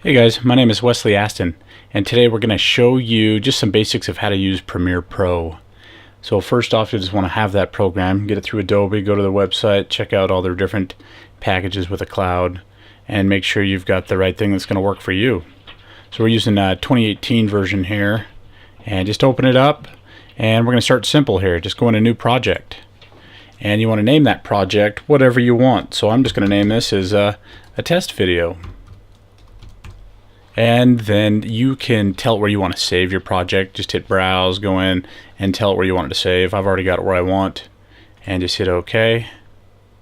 Hey guys, my name is Wesley Aston, and today we're going to show you just some basics of how to use Premiere Pro. So first off, you just want to have that program, get it through Adobe, go to the website, check out all their different packages with the cloud, and make sure you've got the right thing that's going to work for you. So we're using a 2018 version here, and just open it up, and we're going to start simple here. Just go in a new project, and you want to name that project whatever you want. So I'm just going to name this as a test video. And then you can tell it where you want to save your project. Just hit browse, go in and tell it where you want it to save. I've already got it where I want, and just hit OK.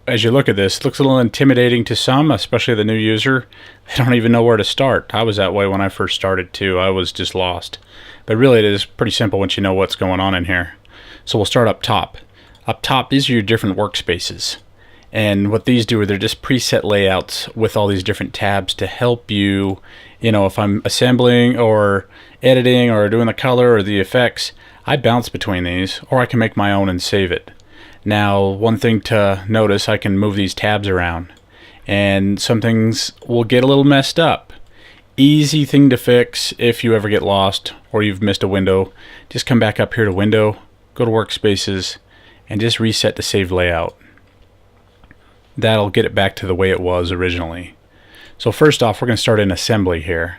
As you look at this, it looks a little intimidating to some, especially the new user. They don't even know where to start. I was that way when I first started too. I was just lost. But really it is pretty simple once you know what's going on in here. So we'll start up top. Up top, these are your different workspaces. And what these do are they're just preset layouts with all these different tabs to help you, if I'm assembling or editing or doing the color or the effects, I bounce between these, or I can make my own and save it. Now, one thing to notice, I can move these tabs around, and some things will get a little messed up. Easy thing to fix if you ever get lost or you've missed a window. Just come back up here to Window, go to Workspaces, and just reset the saved layout. That'll get it back to the way it was originally. So first off, we're going to start in assembly here,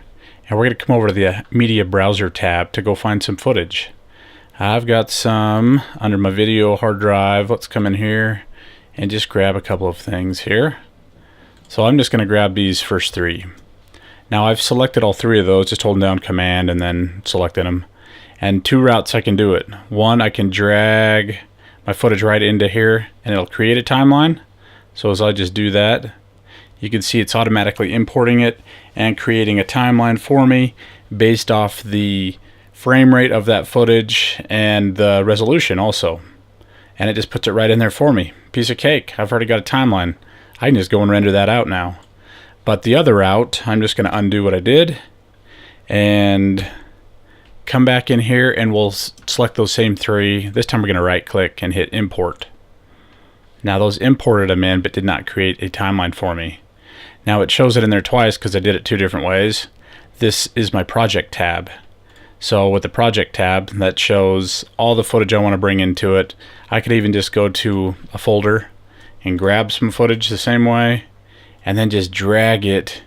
and we're going to come over to the media browser tab to go find some footage. I've got some under my video hard drive. Let's come in here and just grab a couple of things here. So I'm just going to grab these first three. Now I've selected all three of those, just holding down Command and then selecting them. And two routes I can do it. One, I can drag my footage right into here and it'll create a timeline. So as I just do that, you can see it's automatically importing it and creating a timeline for me based off the frame rate of that footage and the resolution also. And it just puts it right in there for me. Piece of cake. I've already got a timeline. I can just go and render that out now. But the other route, I'm just going to undo what I did and come back in here, and we'll select those same three. This time we're going to right click and hit import. Now those imported them in but did not create a timeline for me. Now it shows it in there twice because I did it two different ways. This is my project tab. So with the project tab, that shows all the footage I want to bring into it. I could even just go to a folder and grab some footage the same way and then just drag it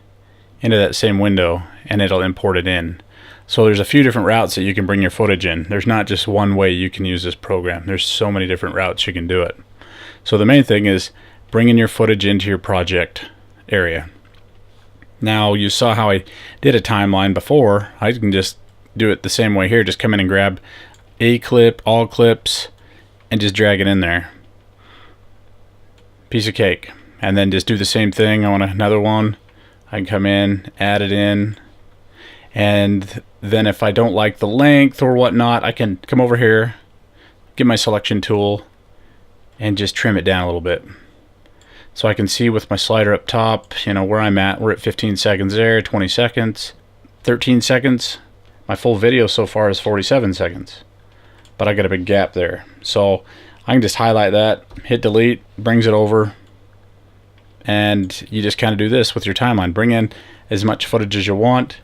into that same window and it'll import it in. So there's a few different routes that you can bring your footage in. There's not just one way you can use this program. There's so many different routes you can do it. So the main thing is bringing your footage into your project area. Now you saw how I did a timeline before. I can just do it the same way here. Just come in and grab a clip, all clips, and just drag it in there. Piece of cake. And then just do the same thing. I want another one. I can come in, add it in, and then if I don't like the length or whatnot, I can come over here, get my selection tool, and just trim it down a little bit. So I can see with my slider up top, where I'm at. We're at 15 seconds there, 20 seconds, 13 seconds. My full video so far is 47 seconds. But I got a big gap there. So I can just highlight that, hit delete, brings it over, and you just kind of do this with your timeline. Bring in as much footage as you want.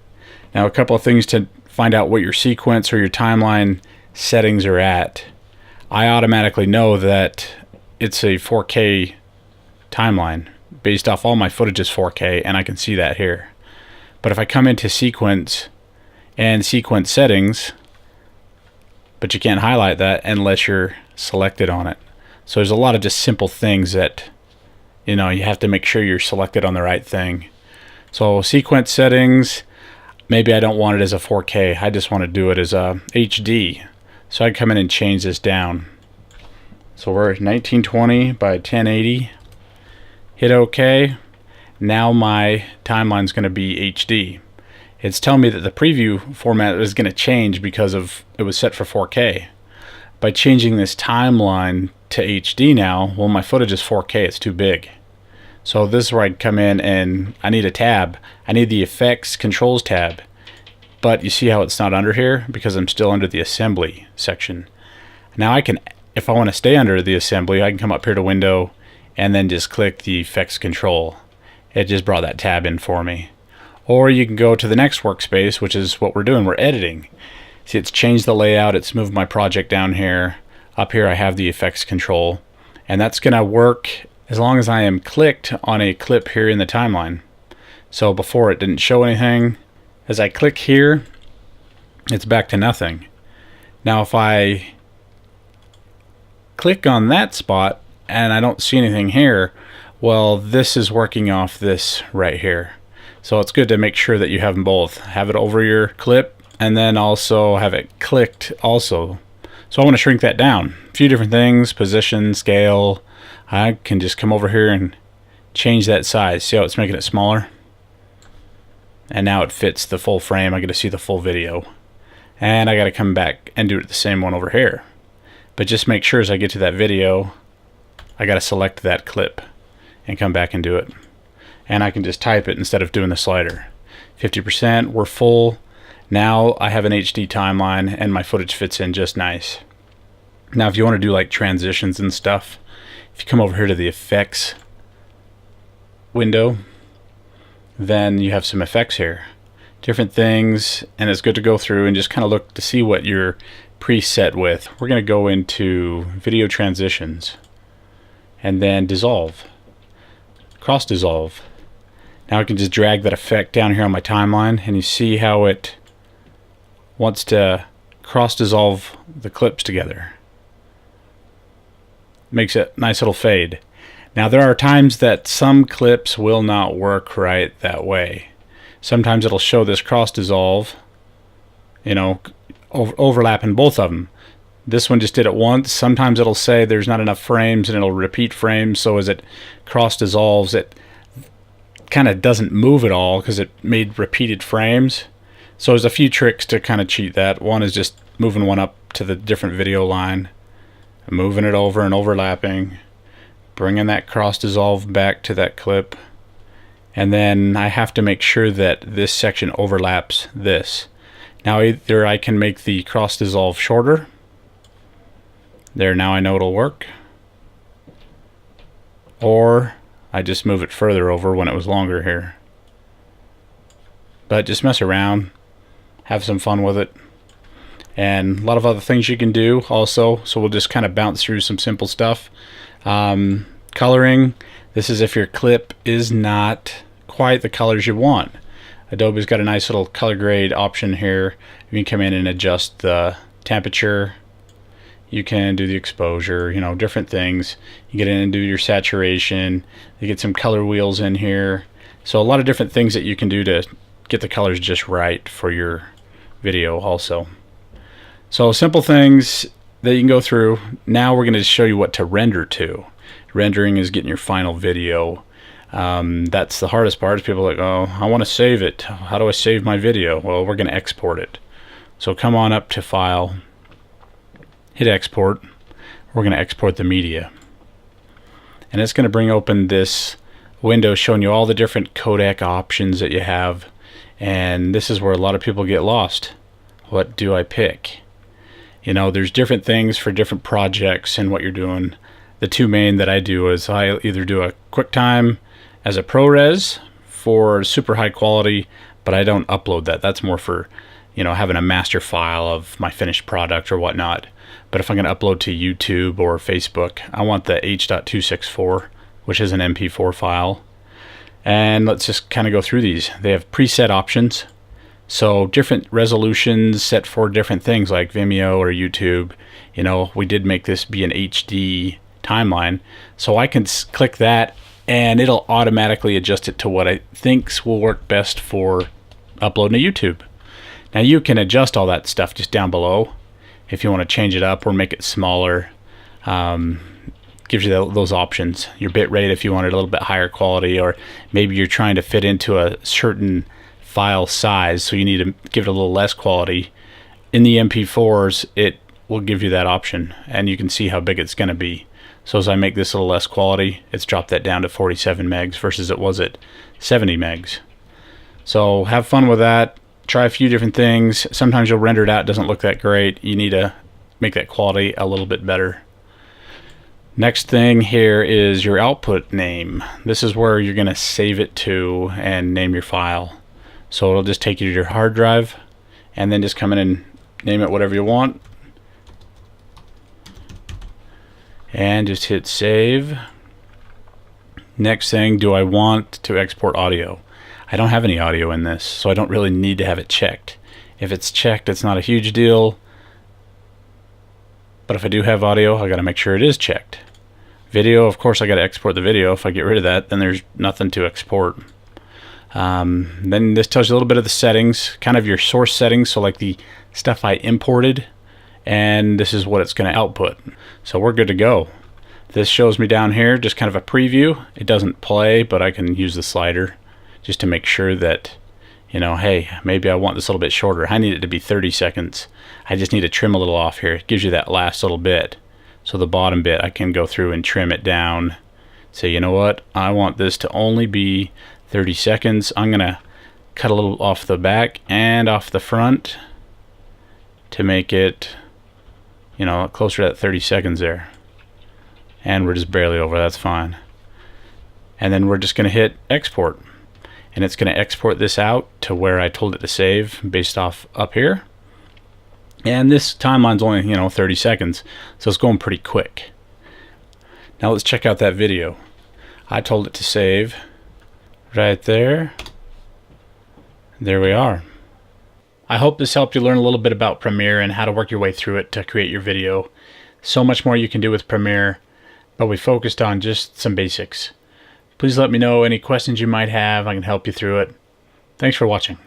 Now a couple of things to find out what your sequence or your timeline settings are at. I automatically know that it's a 4K timeline based off all my footage is 4K, and I can see that here. But if I come into sequence and sequence settings, but you can't highlight that unless you're selected on it. So there's a lot of just simple things that you have to make sure you're selected on the right thing. So sequence settings, maybe I don't want it as a 4K, I just want to do it as a HD. So I come in and change this down. So we're at 1920 by 1080. Hit OK. Now my timeline's going to be HD. It's telling me that the preview format is going to change because of it was set for 4K. By changing this timeline to HD now, well, my footage is 4K. It's too big. So this is where I'd come in and I need a tab. I need the Effects Controls tab. But you see how it's not under here because I'm still under the Assembly section. Now I can, if I want to stay under the Assembly, I can come up here to Window and then just click the Effects Control. It just brought that tab in for me. Or you can go to the next workspace, which is what we're doing. We're editing. See, it's changed the layout. It's moved my project down here. Up here I have the effects control. And that's going to work as long as I am clicked on a clip here in the timeline. So before it didn't show anything. As I click here, it's back to nothing. Now if I click on that spot and I don't see anything here, well, this is working off this right here. So it's good to make sure that you have them both. Have it over your clip and then also have it clicked also. So I want to shrink that down. A few different things, position, scale. I can just come over here and change that size. See how it's making it smaller? And now it fits the full frame. I get to see the full video. And I got to come back and do it the same one over here. But just make sure as I get to that video, I got to select that clip and come back and do it. And I can just type it instead of doing the slider. 50%, we're full. Now I have an HD timeline and my footage fits in just nice. Now if you want to do like transitions and stuff, if you come over here to the effects window, then you have some effects here. Different things, and it's good to go through and just kind of look to see what you're preset with. We're going to go into video transitions and then dissolve, cross dissolve. Now I can just drag that effect down here on my timeline and you see how it wants to cross dissolve the clips together. Makes a nice little fade. Now there are times that some clips will not work right that way. Sometimes it'll show this cross dissolve, you know, overlapping both of them. This one just did it once. Sometimes it'll say there's not enough frames and it'll repeat frames, so as it cross dissolves it kind of doesn't move at all because it made repeated frames. So there's a few tricks to kind of cheat that. One is just moving one up to the different video line, moving it over and overlapping, bringing that cross dissolve back to that clip, and then I have to make sure that this section overlaps this. Now either I can make the cross dissolve shorter. There, now I know it'll work. Or I just move it further over when it was longer here. But just mess around, have some fun with it. And a lot of other things you can do also, so we'll just kind of bounce through some simple stuff. Coloring, this is if your clip is not quite the colors you want. Adobe's got a nice little color grade option here. You can come in and adjust the temperature. You can do the exposure, you know, different things. You get in and do your saturation. You get some color wheels in here. So a lot of different things that you can do to get the colors just right for your video also. So simple things that you can go through. Now we're going to show you what to render to. Rendering is getting your final video. That's the hardest part. Is people are like, oh, I want to save it. How do I save my video? Well, we're going to export it. So come on up to File, hit Export. We're going to export the media. And it's going to bring open this window showing you all the different codec options that you have. And this is where a lot of people get lost. What do I pick? You know, there's different things for different projects and what you're doing. The two main that I do is I either do a QuickTime as a ProRes for super high quality, but I don't upload that. That's more for, you know, having a master file of my finished product or whatnot. But if I'm going to upload to YouTube or Facebook, I want the H.264, which is an MP4 file. And let's just kind of go through these. They have preset options. So different resolutions set for different things like Vimeo or YouTube. You know, we did make this be an HD timeline. So I can click that and it'll automatically adjust it to what I think will work best for uploading to YouTube. Now you can adjust all that stuff just down below if you want to change it up or make it smaller. Gives you those options. Your bit rate if you want it a little bit higher quality, or maybe you're trying to fit into a certain file size, so you need to give it a little less quality. In the MP4s, it will give you that option, and you can see how big it's going to be. So as I make this a little less quality, it's dropped that down to 47 megs versus it was at 70 megs. So have fun with that. Try a few different things. Sometimes you'll render it out, it doesn't look that great. You need to make that quality a little bit better. Next thing here is your output name. This is where you're going to save it to and name your file. So it'll just take you to your hard drive, and then just come in and name it whatever you want, and just hit save. Next thing, do I want to export audio? I don't have any audio in this, so I don't really need to have it checked. If it's checked, it's not a huge deal, but if I do have audio, I got to make sure it is checked. Video, of course I got to export the video. If I get rid of that, then there's nothing to export. Then this tells you a little bit of the settings, kind of your source settings, so like the stuff I imported, and this is what it's going to output. So we're good to go. This shows me down here just kind of a preview. It doesn't play, but I can use the slider just to make sure that, you know, hey, maybe I want this a little bit shorter. I need it to be 30 seconds. I just need to trim a little off here. It gives you that last little bit. So the bottom bit, I can go through and trim it down. Say, you know what, I want this to only be 30 seconds. I'm gonna cut a little off the back and off the front to make it, you know, closer to that 30 seconds there. And we're just barely over, that's fine. And then we're just gonna hit export. And it's gonna export this out to where I told it to save based off up here. And this timeline's only, you know, 30 seconds, so it's going pretty quick. Now let's check out that video. I told it to save right there. There we are. I hope this helped you learn a little bit about Premiere and how to work your way through it to create your video. So much more you can do with Premiere, but we focused on just some basics. Please let me know any questions you might have. I can help you through it. Thanks for watching.